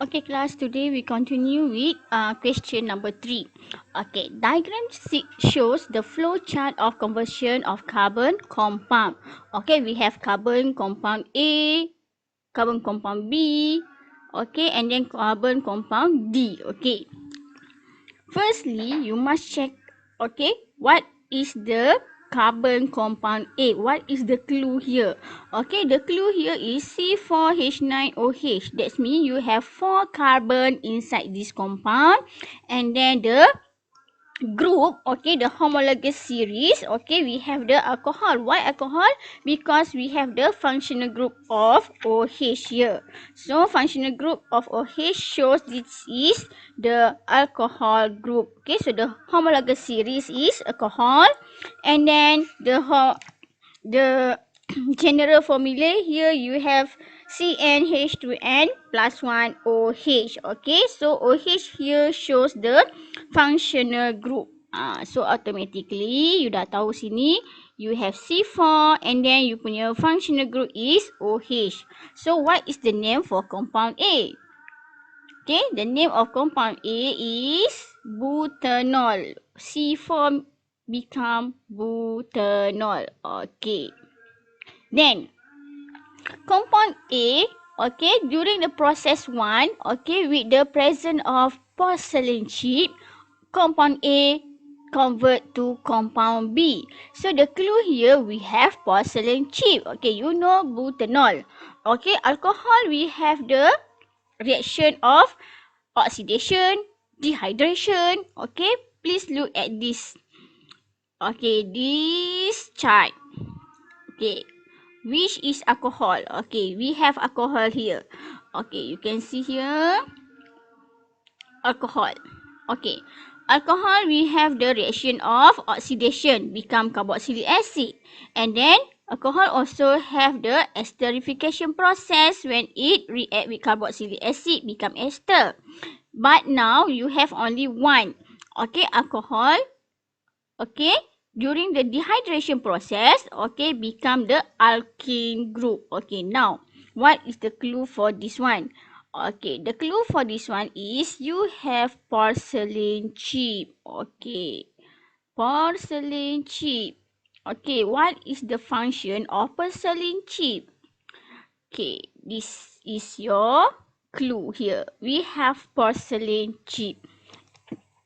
Okay, class, today we continue with question number 3. Okay, diagram shows the flow chart of conversion of carbon compound. Okay, we have carbon compound A, carbon compound B, okay, and then carbon compound D. Okay, firstly, you must check, okay, what is the carbon compound A? What is the clue here? Okay, the clue here is C4H9OH. That means you have 4 carbon inside this compound, and then the group, okay, the homologous series, okay, we have the alcohol. Why alcohol? Because we have the functional group of OH here. So functional group of OH shows this is the alcohol group. Okay, so the homologous series is alcohol, and then the general formula here you have CnH2n plus 1 OH. Okay, so OH here shows the functional group. So automatically you dah tahu sini you have C4 and then you punya functional group is OH. So what is the name for compound A? Okay, the name of compound A is butanol. C4 become butanol. Okay. Then, compound A, okay, during the process 1, okay, with the presence of porcelain chip, compound A convert to compound B. So, the clue here, we have porcelain chip. Okay, you know butanol. Okay, alcohol, we have the reaction of oxidation, dehydration. Okay, please look at this. Okay, this chart. Okay, which is alcohol? Okay, we have alcohol here. Okay, you can see here alcohol. Okay, alcohol we have the reaction of oxidation become carboxylic acid, and then alcohol also have the esterification process when it react with carboxylic acid become ester. But now you have only one. Okay, alcohol. Okay, during the dehydration process, okay, become the alkene group. Okay, now what is the clue for this one? Okay, the clue for this one is you have porcelain chip. Okay, porcelain chip. Okay, what is the function of porcelain chip? Okay, this is your clue here. We have porcelain chip.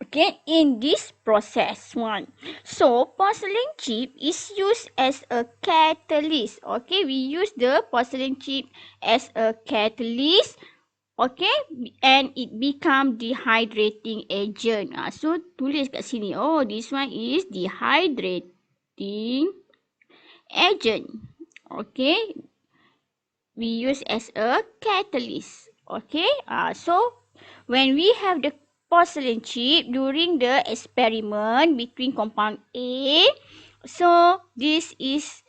Okay, in this process one. So, porcelain chip is used as a catalyst. Okay, we use the porcelain chip as a catalyst. Okay, and it become dehydrating agent. So, tulis kat sini. Oh, this one is dehydrating agent. Okay, we use as a catalyst. Okay, so when we have the porcelain chip during the experiment between compound A, so this is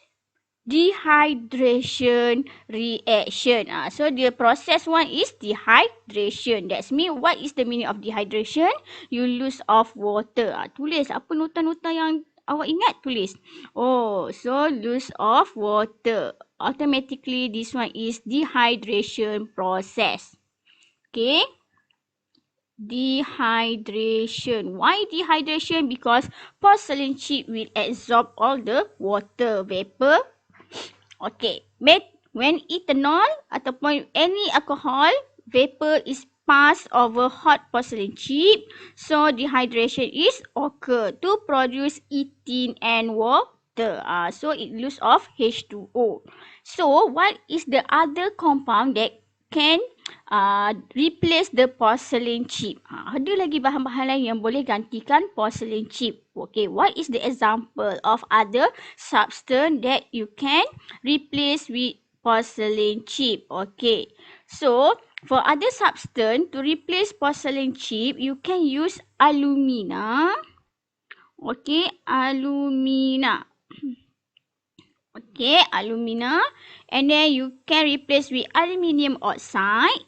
dehydration reaction. So the process one is dehydration. That's mean what is the meaning of dehydration? You lose of water. Tulis apa nota-nota yang awak ingat, tulis. Oh, so lose of water. Automatically this one is dehydration process. Okay. Dehydration. Why dehydration? Because porcelain chip will absorb all the water vapor. Okay. When ethanol ataupun any alcohol vapor is passed over hot porcelain chip, so dehydration is occur to produce ethene and water. So it lose of H2O. So what is the other compound that can replace the porcelain chip? Ada lagi bahan-bahan lain yang boleh gantikan porcelain chip. Okay, what is the example of other substance that you can replace with porcelain chip? Okay, so for other substance to replace porcelain chip, you can use alumina. Okay, alumina. Okay, alumina. And then you can replace with aluminium oxide.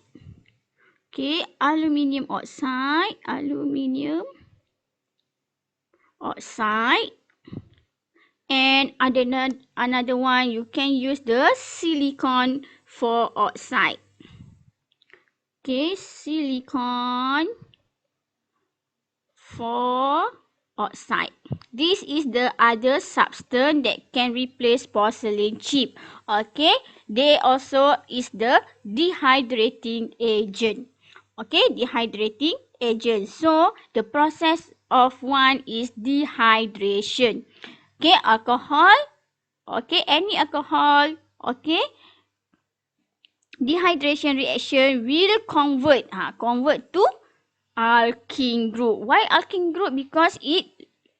Okay, aluminium oxide. Aluminium oxide. And another one, you can use the silicon for oxide. Okay, silicon for oxide. This is the other substance that can replace porcelain chip. Okay, they also is the dehydrating agent. Okay, dehydrating agent. So the process of one is dehydration. Okay, alcohol. Okay, any alcohol. Okay, dehydration reaction will convert to alkene group. Why alkene group? Because it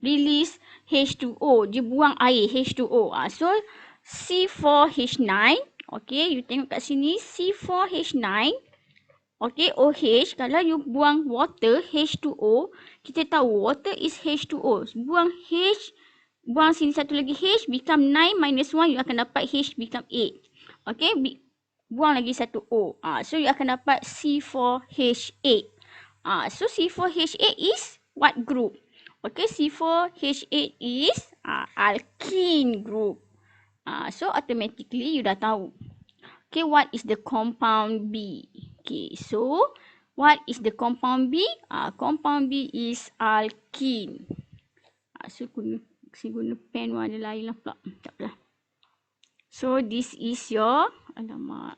release H2O. Dia buang air H2O. So C4H9. Okay, you tengok kat sini C4H9. Okay, OH. Kalau you buang water H2O, kita tahu water is H2O. Buang H, buang sini satu lagi H, become 9 minus 1, you akan dapat H become 8. Okay, buang lagi satu O. So you akan dapat C4H8. So C4H8 is what group? Okay, C4H8 is alkene group. So automatically you dah tahu. Okay, what is the compound B? Okay, so what is the compound B? Compound B is alkene. So guna pen warna lain lah pula. Tak apalah. So this is your, alamak.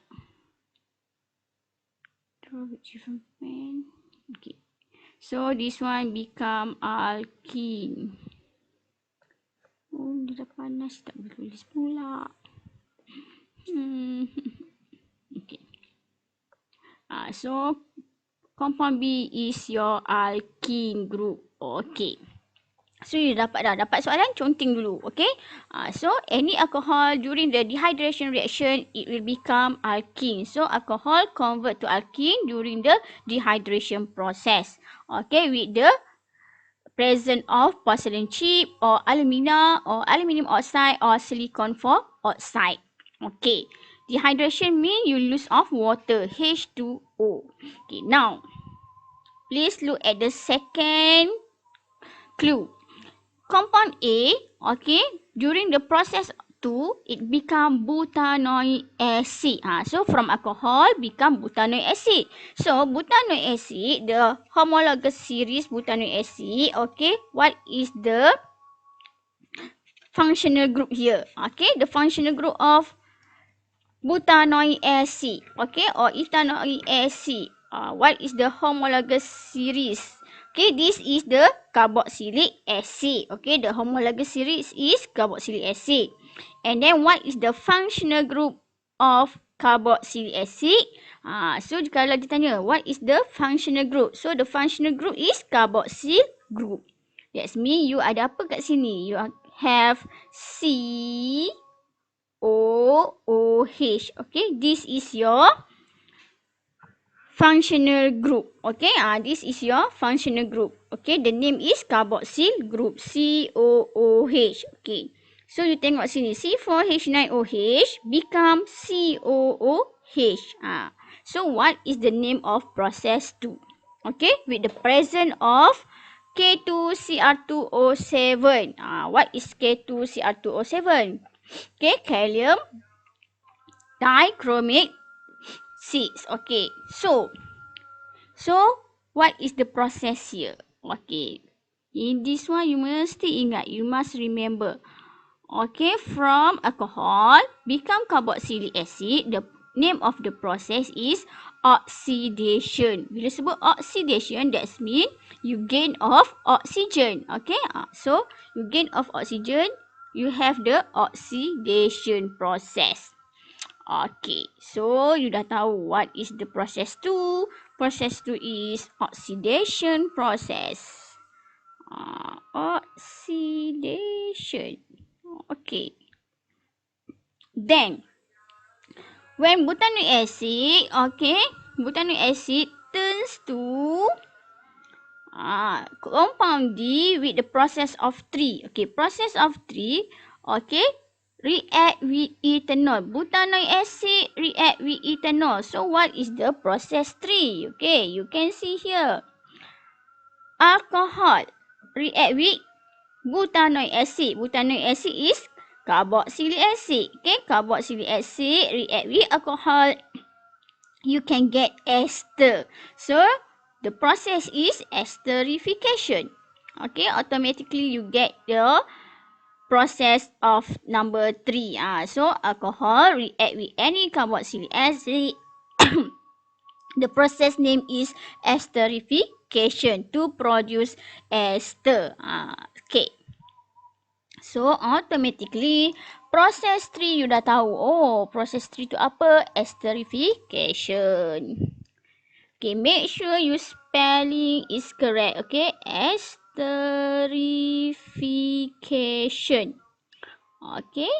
Draw with different pen. Okay. So this one become alkene. Oh, dia dah panas, tak boleh tulis pula. Okay. So compound B is your alkene group. Okay. So you dapat soalan, conteng dulu. Okay. So any alcohol during the dehydration reaction, it will become alkene. So alcohol convert to alkene during the dehydration process. Okay, with the presence of porcelain chip or alumina or aluminium oxide or silicon for oxide. Okay, dehydration means you lose of water, H2O. Okay, now please look at the second clue. Compound A, okay, during the process 2, it become butanoic acid. So from alcohol become butanoic acid. So butanoic acid, the homologous series butanoic acid, okay, what is the functional group here? Okay, the functional group of butanoic acid, okay, or ethanoic acid. What is the homologous series? Okay, this is the carboxylic acid. Okay, the homologous series is carboxylic acid. And then what is the functional group of carboxylic acid? So kalau ditanya, what is the functional group? So the functional group is carboxyl group. That's mean you ada apa kat sini? You have COOH. Okay, this is your functional group. Okay, this is your functional group. Okay, the name is carboxyl group, COOH. Okay, so you tengok sini, C4H9OH become COOH. So what is the name of process 2? Okay, with the presence of K2Cr2O7. What is K2Cr2O7? Okay, calcium dichromate 6. Okay, so what is the process here? Okay, in this one you must ingat, you must remember. Okay, from alcohol become carboxylic acid, the name of the process is oxidation. Bila sebut oxidation, that means you gain of oxygen. Okay, so you gain of oxygen, you have the oxidation process. Okay, so you dah tahu what is the process 2. Process 2 is oxidation process. Oxidation. Okay. Then, when butanoic acid, okay, butanoic acid turns to compound D with the process of 3. Okay, process of 3, okay, react with ethanol. Butanoic acid react with ethanol. So what is the process 3? Okay, you can see here. Alcohol react with butanoic acid. Butanoic acid is carboxylic acid. Okay, carboxylic acid react with alcohol. you can get ester. So the process is esterification. Okay, automatically you get the process of number 3. So alcohol react with any carboxylic acid. The process name is esterification to produce ester. Okay. So automatically process 3 you dah tahu. Oh, process 3 tu apa? Esterification. Okay, make sure you spelling is correct. Okay, esterification. Okay.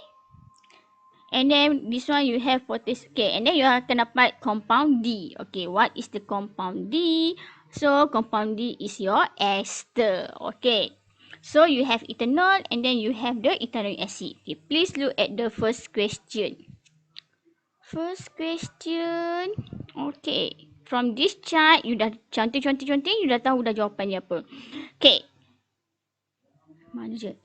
And then this one you have potassium. Okay, and then you akan dapat compound D. Okay, what is the compound D? So compound D is your ester. Okay. So you have ethanol and then you have the ethanoic acid. Okay, please look at the first question. First question. Okay. From this chart, you dah cantik, you dah tahu dah jawapan dia apa. Okay.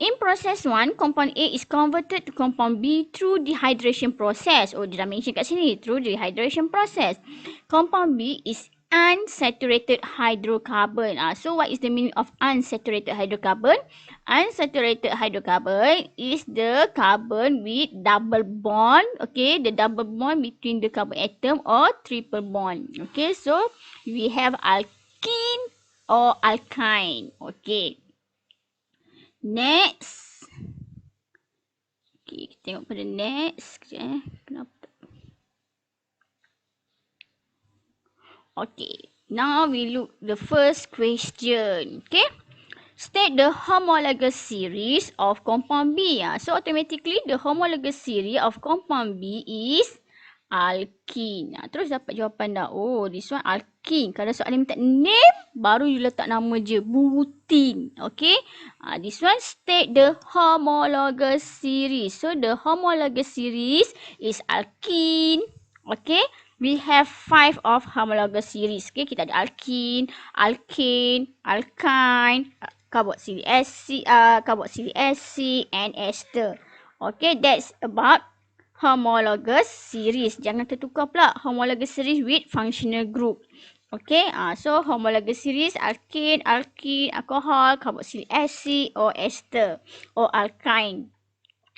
In process 1, compound A is converted to compound B through dehydration process. Oh, dia dah mention kat sini. Through dehydration process. Compound B is unsaturated hydrocarbon. So, what is the meaning of unsaturated hydrocarbon? Unsaturated hydrocarbon is the carbon with double bond. Okay, the double bond between the carbon atom or triple bond. Okay, so we have alkene or alkyne. Okay. Next. Okay, kita tengok pada next. Sekejap Kenapa? Okay. Now we look the first question. Okay. State the homologous series of compound B. So automatically the homologous series of compound B is alkene. Terus dapat jawapan dah. Oh, this one alkene. Kalau soalan minta name, baru you letak nama je. Butene. Okay. This one state the homologous series. So the homologous series is alkene. Okay. We have 5 of homologous series. Okay. Kita ada alkene, alkane, alkyne, carboxylic acid and ester. Okay. That's about homologous series. Jangan tertukar pula homologous series with functional group. Okay, so homologous series alkane, alkene, alcohol, carboxylic acid or ester or alkyne.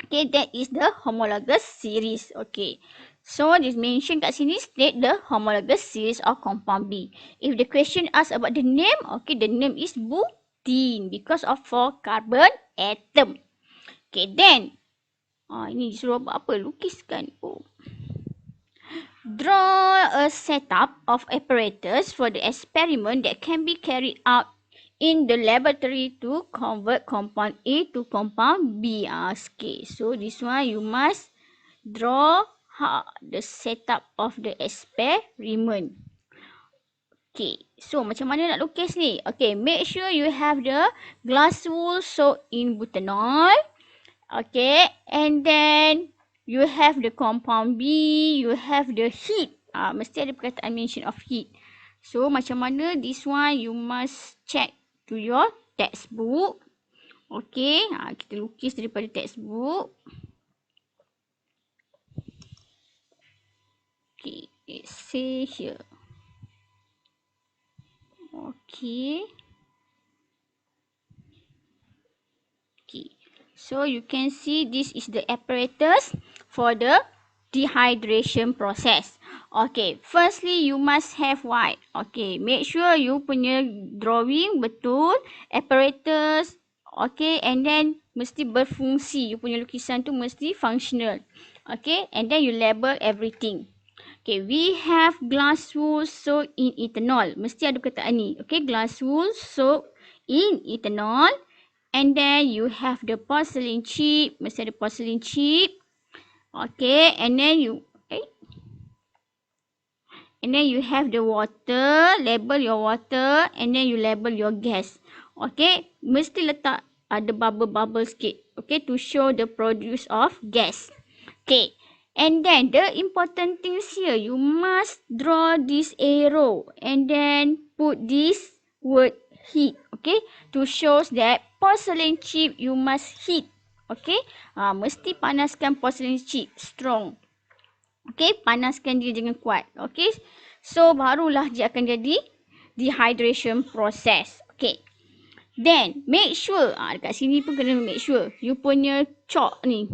Okay, that is the homologous series. Okay, so this mention kat sini state the homologous series of compound B. If the question asks about the name, okay, the name is butene because of 4 carbon atom. Okay, then ini disuruh buat apa? Lukiskan. Oh. Draw a setup of apparatus for the experiment that can be carried out in the laboratory to convert compound A to compound B. Okay, so this one you must draw the setup of the experiment. Okay, so macam mana nak lukis ni? Okay, make sure you have the glass wool soaked in butanol. Okay, and then you have the compound B, you have the heat. Mesti ada perkataan mention of heat. So, macam mana this one you must check to your textbook. Okay, kita lukis daripada textbook. Okay, let's say here. Okay. Okay. So you can see this is the apparatus for the dehydration process. Okay, firstly you must have what? Okay, make sure you punya drawing betul, apparatus, okay, and then mesti berfungsi. You punya lukisan tu mesti functional. Okay, and then you label everything. Okay, we have glass wool soaked in ethanol. Mesti ada perkataan ni. Okay, glass wool soaked in ethanol. And then you have the porcelain chip. Mesti ada porcelain chip. Okay. And then you have the water. Label your water. And then you label your gas. Okay. Mesti letak ada bubble-bubble sikit. Okay. To show the produce of gas. Okay. And then the important things here. You must draw this arrow. And then put this word heat. Okay. To show that porcelain chip you must heat. Okay. Mesti panaskan porcelain chip. Strong. Okay. Panaskan dia jangan kuat. Okay. So barulah dia akan jadi dehydration process. Okay. Then make sure, dekat sini pun kena make sure you punya chalk ni,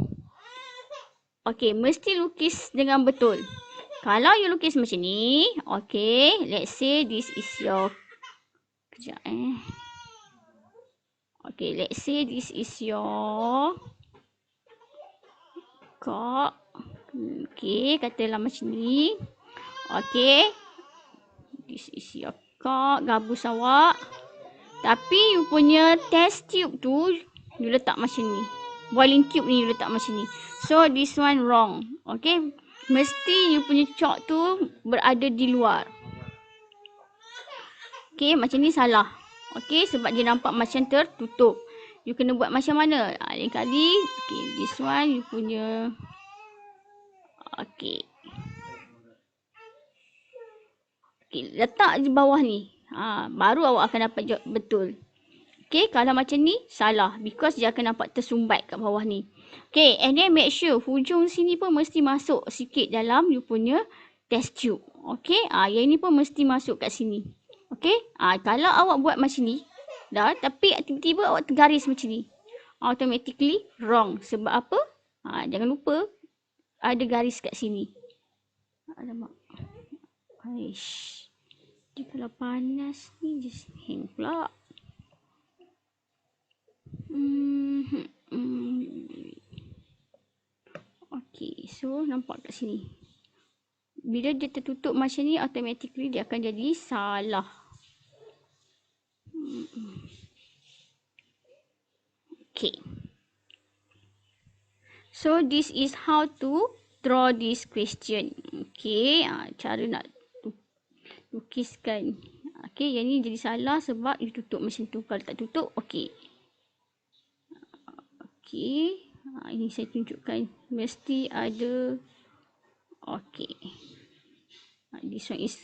okay, mesti lukis dengan betul. Kalau you lukis macam ni, okay, let's say this is your, kejap okay, let's say this is your cork. Okay, katalah macam ni. Okay, this is your cork, gabus awak. Tapi you punya test tube tu you letak macam ni. Boiling tube ni you letak macam ni. So this one wrong. Okay. Mesti you punya chalk tu berada di luar. Okay, macam ni salah. Okay, sebab dia nampak macam tertutup. You kena buat macam mana? Lain kali. Okay, this one you punya. Okay. Okay, letak di bawah ni. Baru awak akan dapat jawab betul. Okay, kalau macam ni salah because dia akan nampak tersumbat kat bawah ni. Okay, and then make sure hujung sini pun mesti masuk sikit dalam you punya test tube. Okay, yang ni pun mesti masuk kat sini. Okay, kalau awak buat macam ni dah, tapi tiba-tiba awak tergaris macam ni, automatically wrong. Sebab apa? Jangan lupa ada garis kat sini. Alamak. Aish. Dia kalau panas ni just hang pula. Okay, so nampak kat sini. Bila dia tertutup macam ni, automatically dia akan jadi salah. Okay. So this is how to draw this question. Okay, cara nak lukiskan. Okay, yang ni jadi salah sebab you tutup macam tu. Kalau tak tutup, okay. Okay, ini saya tunjukkan. Mesti ada. Okay. This one is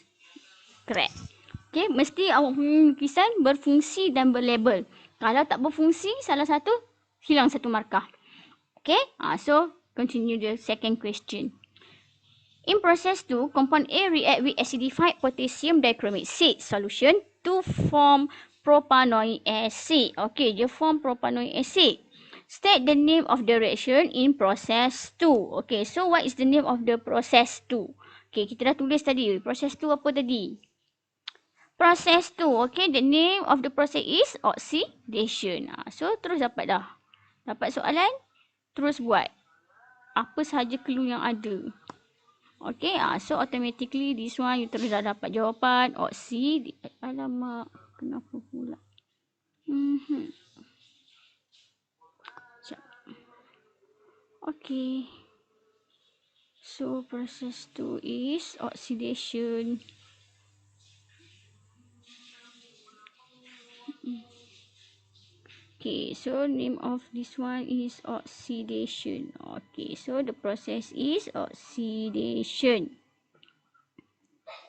correct. Okay, mesti awak punya lukisan berfungsi dan berlabel. Kalau tak berfungsi, salah satu, hilang satu markah. Okay, so continue the second question. In process 2, compound A react with acidified potassium dichromate solution to form propanoic acid. Okay, dia form propanoic acid. State the name of the reaction in process 2. Okay, so what is the name of the process 2? Okay, kita dah tulis tadi. Process 2 apa tadi? Process 2. Okay, the name of the process is oxidation. So, terus dapat dah. Dapat soalan? Terus buat. Apa sahaja clue yang ada. Okay, so automatically this one you terus dah dapat jawapan. Alamak, kenapa pula? Okay. So process 2 is oxidation. Okay, so name of this one is oxidation. Okay, so the process is oxidation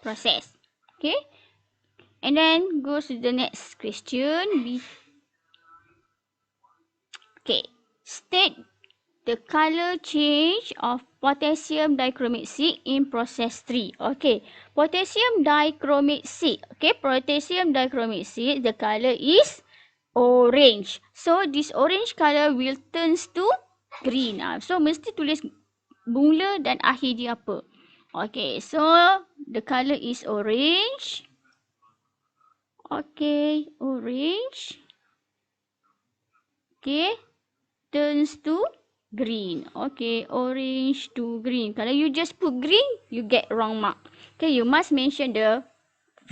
process. Okay, and then goes to the next question. Okay, state the color change of potassium dichromate in process 3. Okay, potassium dichromate. Okay, potassium dichromate, the color is orange. So this orange color will turns to green. So mesti tulis mula dan akhir dia apa. Okay, so the color is orange. Okay, orange. Okay, turns to green. Okay, orange to green. Kalau you just put green, you get wrong mark. Okay, you must mention the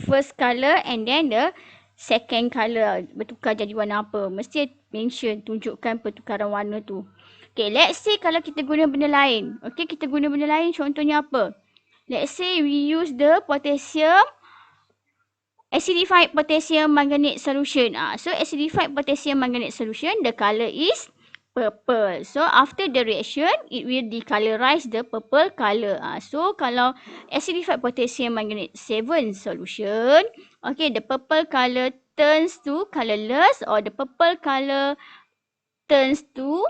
first color and then the second color. Bertukar jadi warna apa. Mesti mention, tunjukkan pertukaran warna tu. Okay, let's say kalau kita guna benda lain. Okay, kita guna benda lain, contohnya apa? Let's say we use the acidified potassium manganate solution. So acidified potassium manganate solution, the color is purple. So after the reaction, it will decolorize the purple color. So kalau acidified potassium manganate 7 solution, okay, the purple color turns to colorless, or the purple color turns to,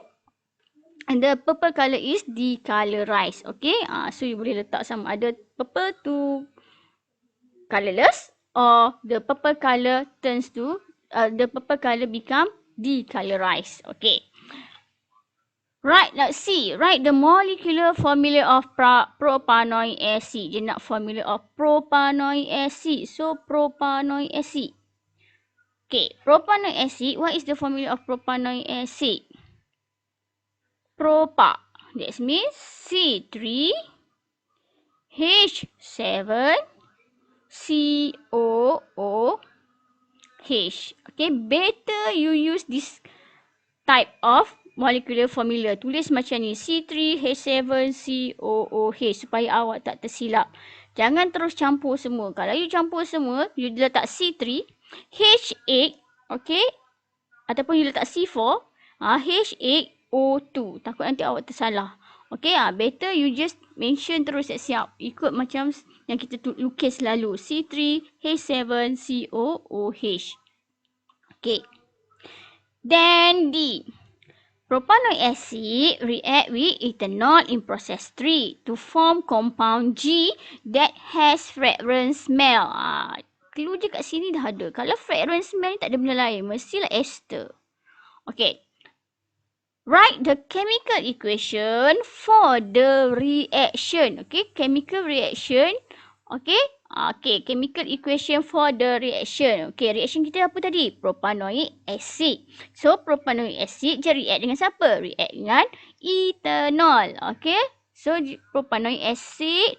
and the purple color is decolorized. Okay, so you boleh letak sama ada purple to colorless, or the purple color turns to, the purple color become decolorized. Okay. Right, let's see. Write the molecular formula of propanoic acid. Dia nak formula of propanoic acid. So, propanoic acid. Okay, propanoic acid. What is the formula of propanoic acid? Propa. That means C3H7COOH. Okay, better you use this type of molecular formula. Tulis macam ni, C3H7COOH, supaya awak tak tersilap. Jangan terus campur semua. Kalau you campur semua, you letak C3, H8, okay, ataupun you letak C4, H8O2. Takut nanti awak tersalah. Okay, better you just mention terus siap. Ikut macam yang kita lukis selalu. C3H7COOH. Okay. Then D. Propanoic acid react with ethanol in process 3 to form compound G that has fragrance smell. Clue je kat sini dah ada. Kalau fragrance smell ni tak ada benda lain. Mestilah ester. Okay. Write the chemical equation for the reaction. Okay. Chemical reaction. Okay. Okay, chemical equation for the reaction. Okay, reaction kita apa tadi? Propanoic acid. So, propanoic acid je react dengan siapa? React dengan ethanol. Okay, so propanoic acid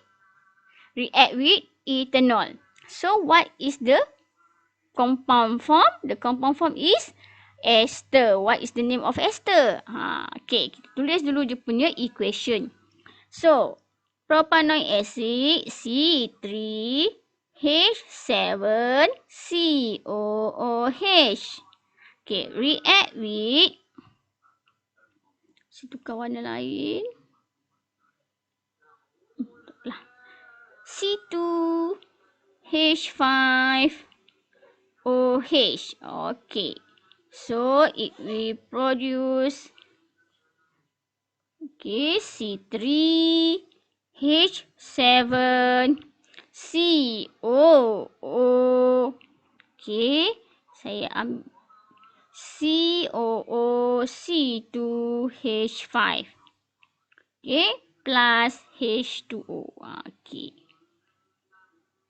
react with ethanol. So, what is the compound form? The compound form is ester. What is the name of ester? Okay, kita tulis dulu je punya equation. So, propanoic acid C3H7COOH. Okay, react with, saya tukar warna lain. C2H5OH. Okay, so it will produce, okay, C3H7CO. Okay, saya ambil COOC2H5. Okay, plus H2O. Okay,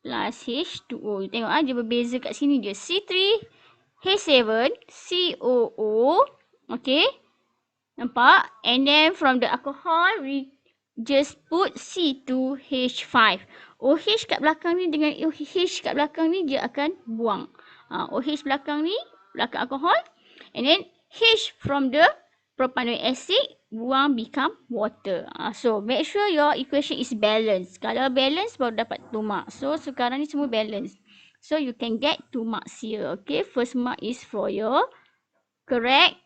plus H2O. Tengok dia berbeza kat sini je. C3H7COO. Okay, nampak? And then from the alcohol, we just put C2H5. OH kat belakang ni dengan OH kat belakang ni dia akan buang. OH belakang ni, belakang alcohol. And then H from the propanoic acid buang become water. So make sure your equation is balanced. Kalau balance baru dapat 2 marks. So sekarang ni semua balance. So you can get 2 marks here. Okay, first mark is for your correct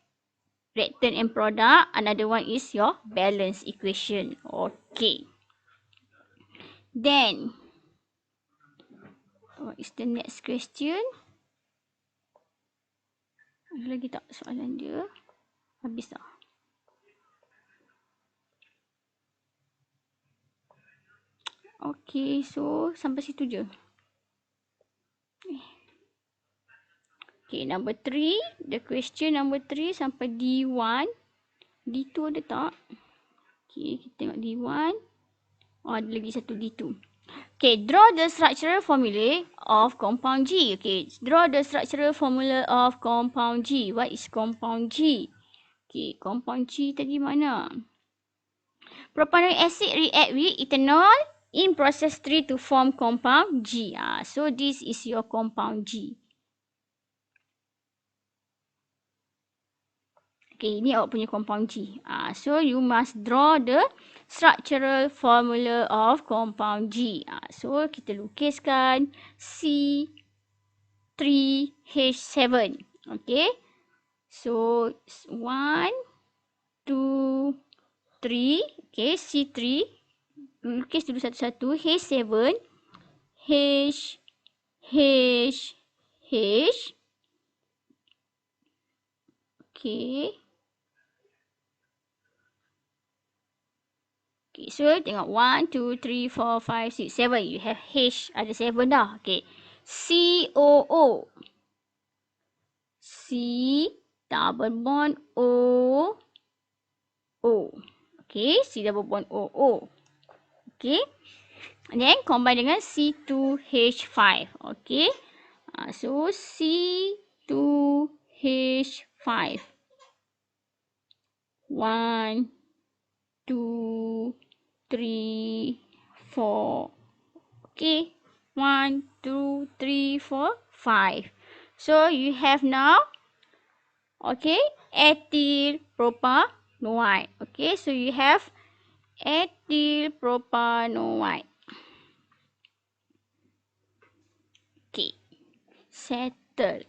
reactant and product. Another one is your balance equation. Okay. Then, what is the next question? Ada lagi tak soalan dia? Habis dah. Okay, so sampai situ je. Okay, number 3. The question number 3 sampai D1. D2 ada tak? Okay, kita tengok D1. Oh, ada lagi satu D2. Okay, draw the structural formula of compound G. Okay, draw the structural formula of compound G. What is compound G? Okay, compound G tadi mana? Propanoic acid react with ethanol in process 3 to form compound G. So, this is your compound G. Okay, ini awak punya compound G. So, you must draw the structural formula of compound G. So, kita lukiskan C3H7. Okay. So, 1, 2, 3. Okay, C3. Lukis dulu satu-satu. H7. H. Okay. Okay, so tengok 1, 2, 3, 4, 5, 6, 7. You have H, ada 7 dah. Okay. COO. C double bond O. O. Okay, C double bond O. O. Okay. And then combine dengan C2H5. Okay. So C2H5. 1, 2, 3, 4. Okay. 1, 2, 3, 4, 5. So you have now, okay, ethyl propanoate. Okay, so you have ethyl propanoate. Okay, settle.